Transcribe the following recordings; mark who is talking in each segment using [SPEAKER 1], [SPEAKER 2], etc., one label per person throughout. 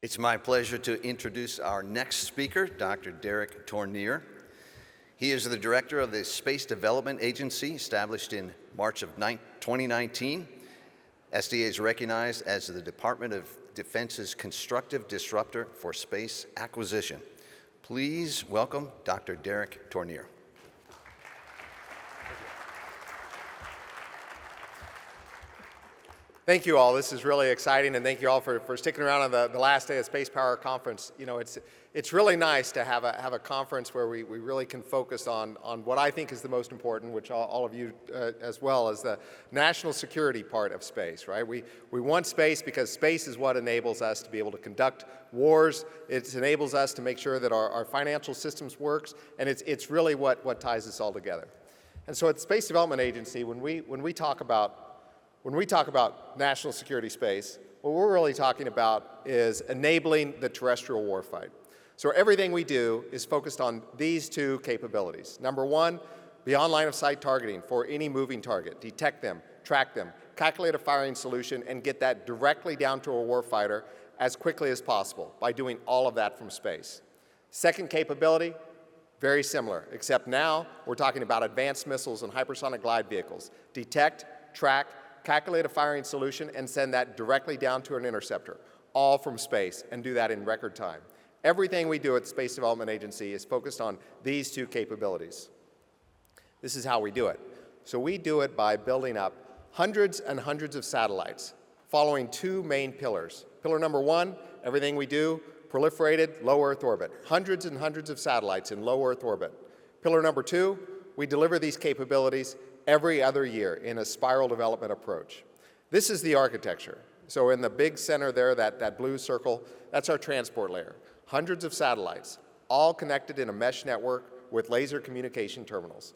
[SPEAKER 1] It's my pleasure to introduce our next speaker, Dr. Derek Tournier. He is the director of the Space Development Agency, established in March of 2019. SDA is recognized as the Department of Defense's constructive disruptor for space acquisition. Please welcome Dr. Derek Tournier.
[SPEAKER 2] Thank you all. This is really exciting, and thank you all for sticking around on the last day of Spacepower conference. You know, it's really nice to have a conference where we really can focus on what I think is the most important, which all of you as well, is the national security part of space, right? We want space because space is what enables us to be able to conduct wars. It enables us to make sure that our financial systems works, and it's really what ties us all together. And so at the Space Development Agency, when we talk about national security space, what we're really talking about is enabling the terrestrial warfight. So everything we do is focused on these two capabilities. Number one, beyond line of sight targeting for any moving target. Detect them, track them, calculate a firing solution, and get that directly down to a warfighter as quickly as possible by doing all of that from space. Second capability, very similar, except now we're talking about advanced missiles and hypersonic glide vehicles. Detect, track, calculate a firing solution, and send that directly down to an interceptor, all from space, and do that in record time. Everything we do at the Space Development Agency is focused on these two capabilities. This is how we do it. So we do it by building up hundreds and hundreds of satellites, following two main pillars. Pillar number one, everything we do, proliferated low Earth orbit. Hundreds and hundreds of satellites in low Earth orbit. Pillar number two, we deliver these capabilities every other year in a spiral development approach. This is the architecture. So in the big center there, that blue circle, that's our transport layer. Hundreds of satellites, all connected in a mesh network with laser communication terminals.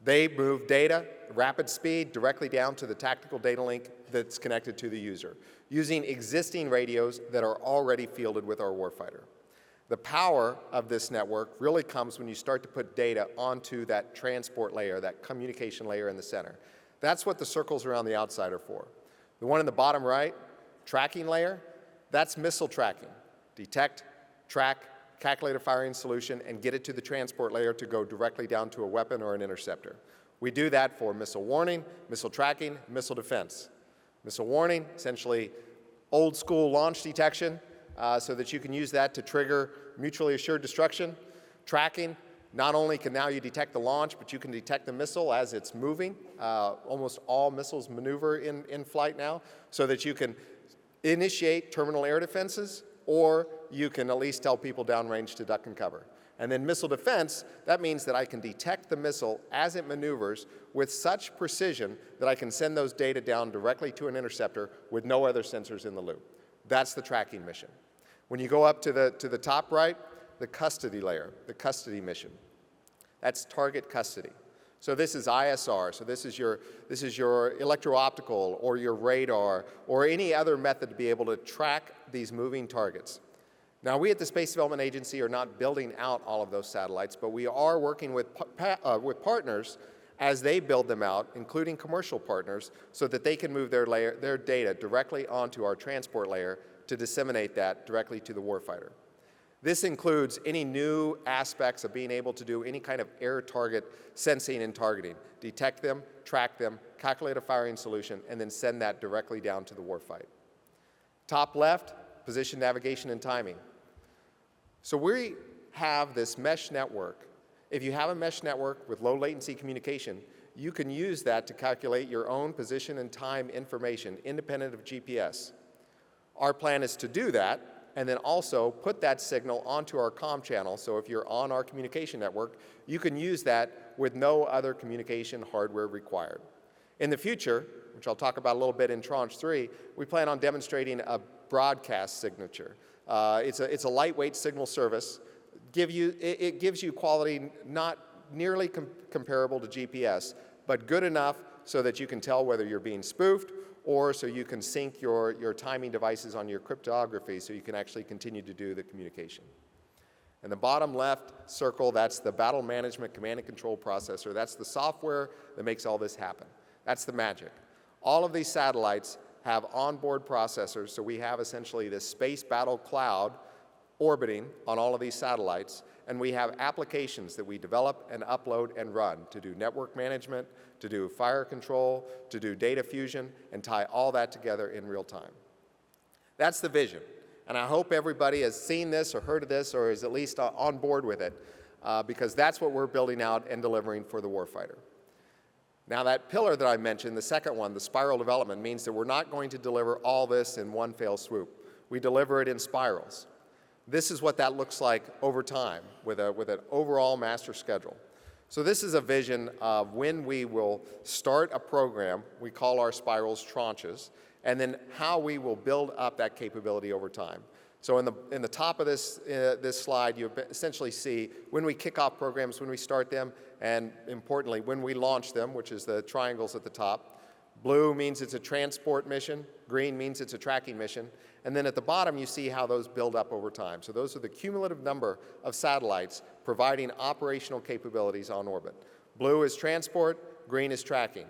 [SPEAKER 2] They move data, rapid speed, directly down to the tactical data link that's connected to the user, using existing radios that are already fielded with our warfighter. The power of this network really comes when you start to put data onto that transport layer, that communication layer in the center. That's what the circles around the outside are for. The one in the bottom right, tracking layer, that's missile tracking. Detect, track, calculate a firing solution, and get it to the transport layer to go directly down to a weapon or an interceptor. We do that for missile warning, missile tracking, missile defense. Missile warning, essentially old school launch detection, so that you can use that to trigger mutually assured destruction. Tracking, not only can now you detect the launch, but you can detect the missile as it's moving. Almost all missiles maneuver in flight now, so that you can initiate terminal air defenses, or you can at least tell people downrange to duck and cover. And then missile defense, that means that I can detect the missile as it maneuvers with such precision that I can send those data down directly to an interceptor with no other sensors in the loop. That's the tracking mission. When you go up to the top right, the custody layer, the custody mission. That's target custody. So this is ISR, so this is your electro-optical or your radar or any other method to be able to track these moving targets. Now we at the Space Development Agency are not building out all of those satellites, but we are working with partners as they build them out, including commercial partners, so that they can move their data directly onto our transport layer to disseminate that directly to the warfighter. This includes any new aspects of being able to do any kind of air target sensing and targeting. Detect them, track them, calculate a firing solution, and then send that directly down to the warfight. Top left, position, navigation, and timing. So we have this mesh network. If you have a mesh network with low latency communication, you can use that to calculate your own position and time information independent of GPS. Our plan is to do that and then also put that signal onto our comm channel, so if you're on our communication network, you can use that with no other communication hardware required. In the future, which I'll talk about a little bit in Tranche 3, we plan on demonstrating a broadcast signature. It's a lightweight signal service. It gives you quality not nearly comparable to GPS, but good enough so that you can tell whether you're being spoofed, or so you can sync your timing devices on your cryptography so you can actually continue to do the communication. And the bottom left circle, that's the battle management command and control processor. That's the software that makes all this happen. That's the magic. All of these satellites have onboard processors, so we have essentially this space battle cloud orbiting on all of these satellites, and we have applications that we develop and upload and run to do network management, to do fire control, to do data fusion, and tie all that together in real time. That's the vision, and I hope everybody has seen this or heard of this or is at least on board with it, because that's what we're building out and delivering for the warfighter. Now that pillar that I mentioned, the second one, the spiral development, means that we're not going to deliver all this in one fell swoop. We deliver it in spirals. This is what that looks like over time with an overall master schedule. So this is a vision of when we will start a program, we call our spirals tranches, and then how we will build up that capability over time. So in the top of this slide, you essentially see when we kick off programs, when we start them, and importantly, when we launch them, which is the triangles at the top. Blue means it's a transport mission, green means it's a tracking mission, and then at the bottom you see how those build up over time. So those are the cumulative number of satellites providing operational capabilities on orbit. Blue is transport, green is tracking.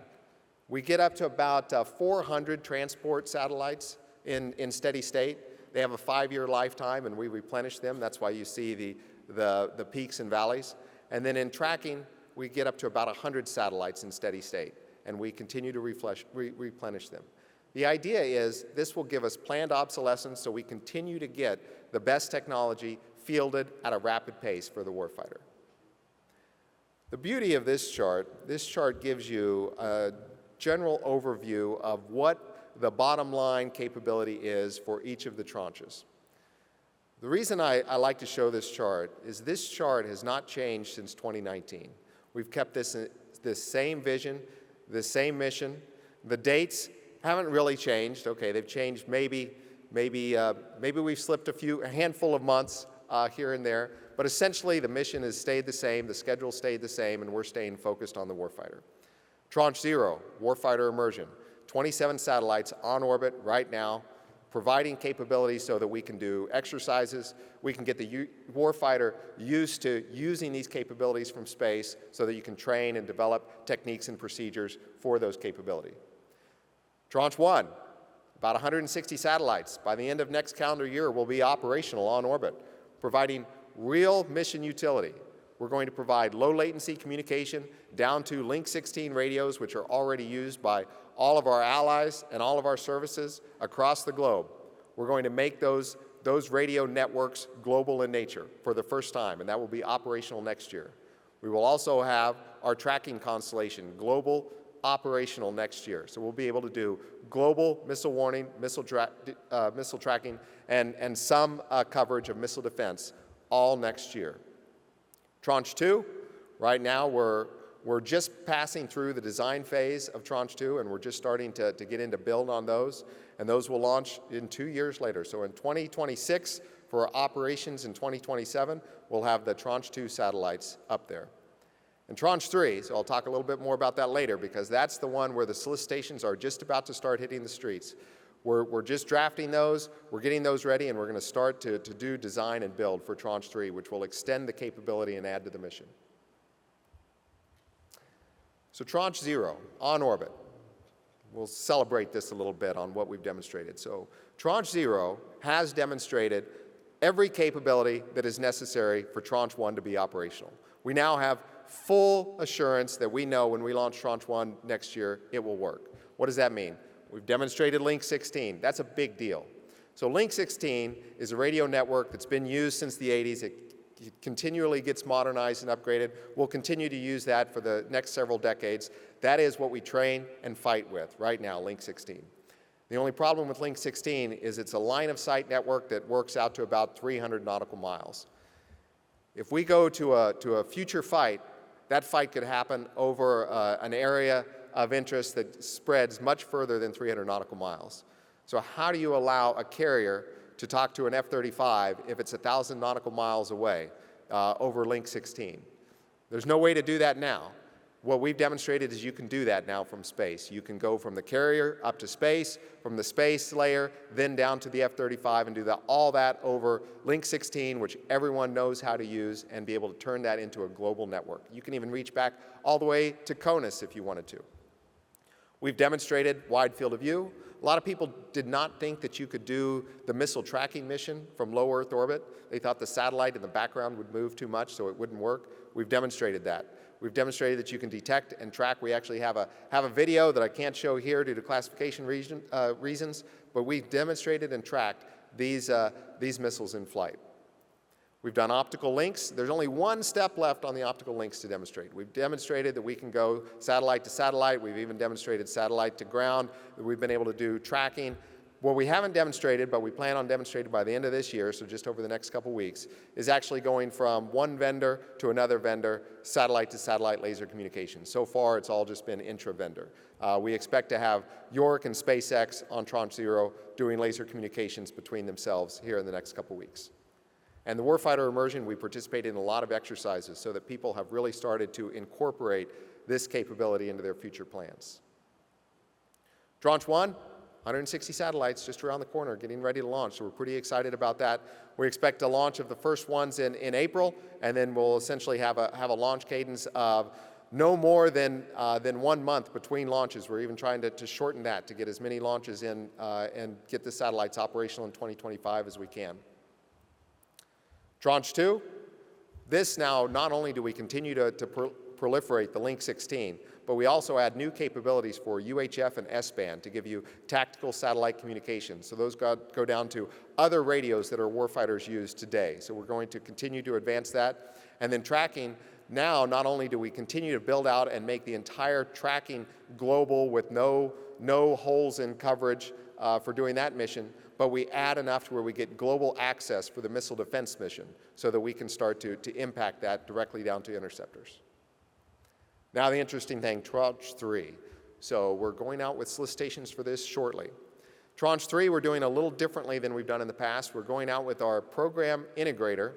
[SPEAKER 2] We get up to about 400 transport satellites in steady state. They have a 5-year lifetime, and we replenish them. That's why you see the peaks and valleys. And then in tracking, we get up to about 100 satellites in steady state, and we continue to replenish them. The idea is this will give us planned obsolescence, so we continue to get the best technology fielded at a rapid pace for the warfighter. The beauty of this chart gives you a general overview of what the bottom line capability is for each of the tranches. The reason I like to show this chart is this chart has not changed since 2019. We've kept this same vision, the same mission. The dates haven't really changed. Okay, they've changed maybe we've slipped a handful of months here and there, but essentially the mission has stayed the same, the schedule stayed the same, and we're staying focused on the warfighter. Tranche 0, warfighter immersion. 27 satellites on orbit right now, providing capabilities so that we can do exercises, we can get the warfighter used to using these capabilities from space so that you can train and develop techniques and procedures for those capabilities. Tranche 1, about 160 satellites. By the end of next calendar year, will be operational on orbit, providing real mission utility. We're going to provide low latency communication down to Link 16 radios, which are already used by all of our allies and all of our services across the globe. We're going to make those radio networks global in nature for the first time, and that will be operational next year. We will also have our tracking constellation global operational next year. So we'll be able to do global missile warning, missile tracking, and some coverage of missile defense all next year. Tranche 2, right now we're just passing through the design phase of Tranche 2, and we're just starting to get into build on those, and those will launch in 2 years later. So in 2026, for operations in 2027, we'll have the Tranche 2 satellites up there. And Tranche 3, so I'll talk a little bit more about that later, because that's the one where the solicitations are just about to start hitting the streets. We're just drafting those, we're getting those ready, and we're going to start to do design and build for Tranche 3, which will extend the capability and add to the mission. So Tranche 0, on orbit. We'll celebrate this a little bit on what we've demonstrated. So Tranche 0 has demonstrated every capability that is necessary for Tranche 1 to be operational. We now have full assurance that we know when we launch Tranche 1 next year, it will work. What does that mean? We've demonstrated Link 16. That's a big deal. So Link 16 is a radio network that's been used since the 80s. It continually gets modernized and upgraded. We'll continue to use that for the next several decades. That is what we train and fight with right now, Link 16. The only problem with Link 16 is it's a line-of-sight network that works out to about 300 nautical miles. If we go to a future fight, that fight could happen over an area of interest that spreads much further than 300 nautical miles. So how do you allow a carrier to talk to an F-35 if it's 1,000 nautical miles away over Link 16? There's no way to do that now. What we've demonstrated is you can do that now from space. You can go from the carrier up to space, from the space layer, then down to the F-35 and do all that over Link 16, which everyone knows how to use, and be able to turn that into a global network. You can even reach back all the way to CONUS if you wanted to. We've demonstrated wide field of view, A lot of people did not think that you could do the missile tracking mission from low Earth orbit. They thought the satellite in the background would move too much, so it wouldn't work. We've demonstrated that. We've demonstrated that you can detect and track. We actually have a video that I can't show here due to classification reasons, but we've demonstrated and tracked these missiles in flight. We've done optical links. There's only one step left on the optical links to demonstrate. We've demonstrated that we can go satellite to satellite. We've even demonstrated satellite to ground. We've been able to do tracking. What we haven't demonstrated, but we plan on demonstrating by the end of this year, so just over the next couple weeks, is actually going from one vendor to another vendor, satellite to satellite laser communication. So far, it's all just been intra-vendor. We expect to have York and SpaceX on Tranche 0 doing laser communications between themselves here in the next couple weeks. And the warfighter immersion, we participated in a lot of exercises so that people have really started to incorporate this capability into their future plans. Tranche 1, 160 satellites just around the corner, getting ready to launch, so we're pretty excited about that. We expect a launch of the first ones in April, and then we'll essentially have a launch cadence of no more than 1 month between launches. We're even trying to shorten that to get as many launches in and get the satellites operational in 2025 as we can. Tranche 2, this now, not only do we continue to proliferate the Link 16, but we also add new capabilities for UHF and S-band to give you tactical satellite communications. So those go down to other radios that our warfighters use today. So we're going to continue to advance that. And then tracking, now not only do we continue to build out and make the entire tracking global with no holes in coverage for doing that mission, but we add enough to where we get global access for the missile defense mission so that we can start to impact that directly down to interceptors. Now the interesting thing, Tranche 3. So we're going out with solicitations for this shortly. Tranche 3 we're doing a little differently than we've done in the past. We're going out with our program integrator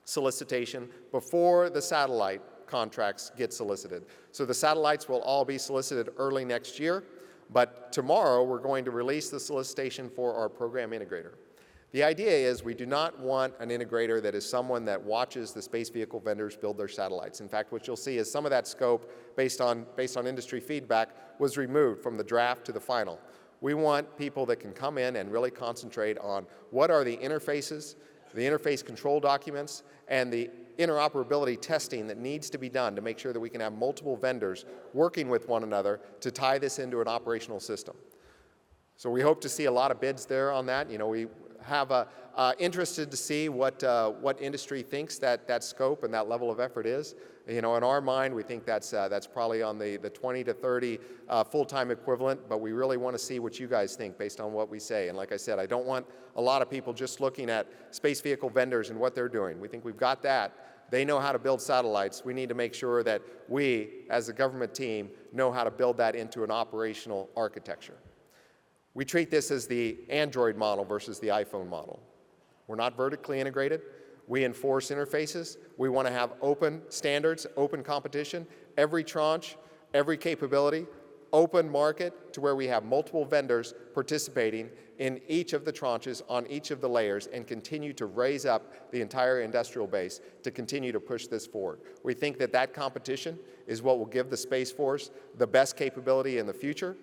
[SPEAKER 2] solicitation before the satellite contracts get solicited. So the satellites will all be solicited early next year. But tomorrow, we're going to release the solicitation for our program integrator. The idea is we do not want an integrator that is someone that watches the space vehicle vendors build their satellites. In fact, what you'll see is some of that scope, based on industry feedback, was removed from the draft to the final. We want people that can come in and really concentrate on what are the interfaces, the interface control documents, and the interoperability testing that needs to be done to make sure that we can have multiple vendors working with one another to tie this into an operational system. So we hope to see a lot of bids there on that. You know, we have interested to see what industry thinks that scope and that level of effort is. You know, in our mind, we think that's probably on the 20 to 30 full-time equivalent, but we really want to see what you guys think based on what we say. And like I said, I don't want a lot of people just looking at space vehicle vendors and what they're doing. We think we've got that. They know how to build satellites. We need to make sure that we, as a government team, know how to build that into an operational architecture. We treat this as the Android model versus the iPhone model. We're not vertically integrated. We enforce interfaces. We want to have open standards, open competition, every tranche, every capability, open market to where we have multiple vendors participating in each of the tranches on each of the layers and continue to raise up the entire industrial base to continue to push this forward. We think that competition is what will give the Space Force the best capability in the future.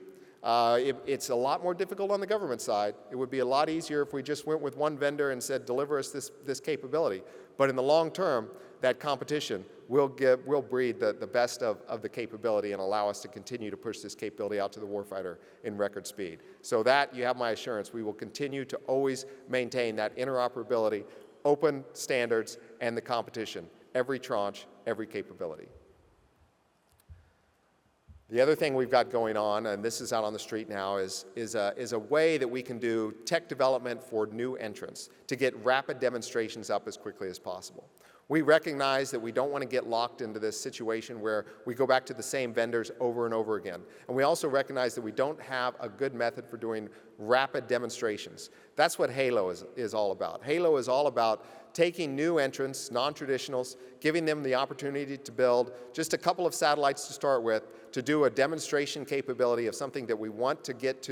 [SPEAKER 2] It's a lot more difficult on the government side. It would be a lot easier if we just went with one vendor and said, deliver us this capability. But in the long term, that competition will breed the best of the capability and allow us to continue to push this capability out to the warfighter in record speed. So that, you have my assurance, we will continue to always maintain that interoperability, open standards, and the competition, every tranche, every capability. The other thing we've got going on, and this is out on the street now, is a way that we can do tech development for new entrants to get rapid demonstrations up as quickly as possible. We recognize that we don't want to get locked into this situation where we go back to the same vendors over and over again. And we also recognize that we don't have a good method for doing rapid demonstrations. That's what HALO is all about. HALO is all about taking new entrants, non-traditionals, giving them the opportunity to build just a couple of satellites to start with, to do a demonstration capability of something that we want to get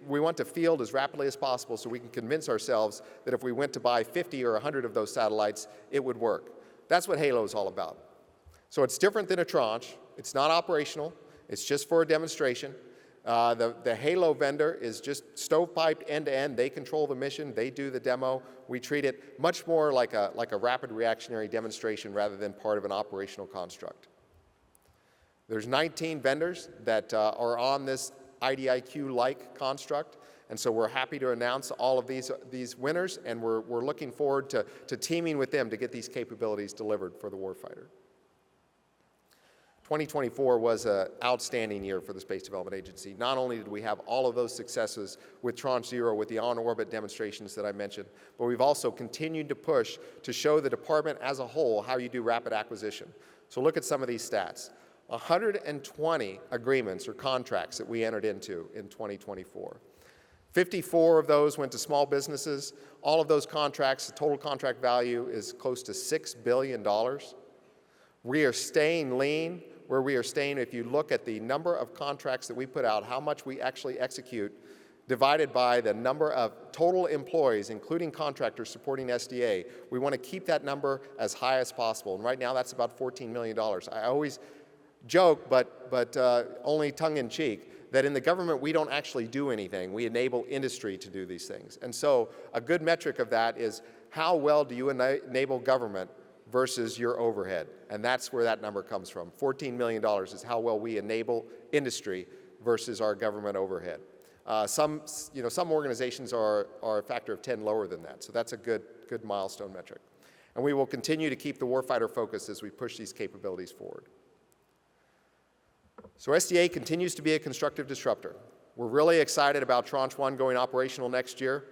[SPEAKER 2] we want to field as rapidly as possible so we can convince ourselves that if we went to buy 50 or 100 of those satellites, it would work. That's what HALO is all about. So it's different than a tranche. It's not operational. It's just for a demonstration. The Halo vendor is just stovepiped end-to-end. They control the mission. They do the demo. We treat it much more like a rapid reactionary demonstration rather than part of an operational construct. There's 19 vendors that are on this IDIQ-like construct, and so we're happy to announce all of these winners, and we're looking forward to teaming with them to get these capabilities delivered for the warfighter. 2024 was an outstanding year for the Space Development Agency. Not only did we have all of those successes with Tranche 0 with the on-orbit demonstrations that I mentioned, but we've also continued to push to show the department as a whole how you do rapid acquisition. So look at some of these stats. 120 agreements or contracts that we entered into in 2024. 54 of those went to small businesses. All of those contracts, the total contract value is close to $6 billion. We are staying lean. Where we are staying, if you look at the number of contracts that we put out, how much we actually execute, divided by the number of total employees, including contractors supporting SDA, we want to keep that number as high as possible. And right now, that's about $14 million. I always joke, but only tongue-in-cheek, that in the government, we don't actually do anything. We enable industry to do these things. And so a good metric of that is how well do you enable government versus your overhead. And that's where that number comes from. $14 million is how well we enable industry versus our government overhead. Some organizations are a factor of 10 lower than that. So that's a good milestone metric. And we will continue to keep the warfighter focused as we push these capabilities forward. So SDA continues to be a constructive disruptor. We're really excited about Tranche 1 going operational next year.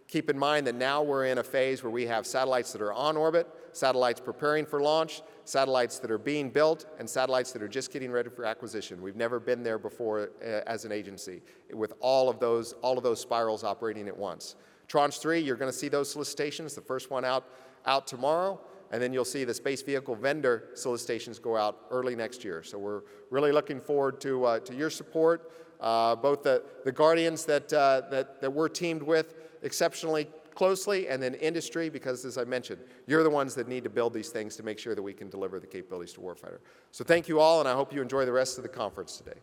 [SPEAKER 2] Keep in mind that now we're in a phase where we have satellites that are on orbit, satellites preparing for launch, satellites that are being built, and satellites that are just getting ready for acquisition. We've never been there before as an agency with all of those spirals operating at once. Tranche 3, you're going to see those solicitations, the first one out tomorrow, and then you'll see the space vehicle vendor solicitations go out early next year. So we're really looking forward to your support, both the Guardians that we're teamed with exceptionally closely, and then industry, because as I mentioned, you're the ones that need to build these things to make sure that we can deliver the capabilities to warfighter. So thank you all, and I hope you enjoy the rest of the conference today.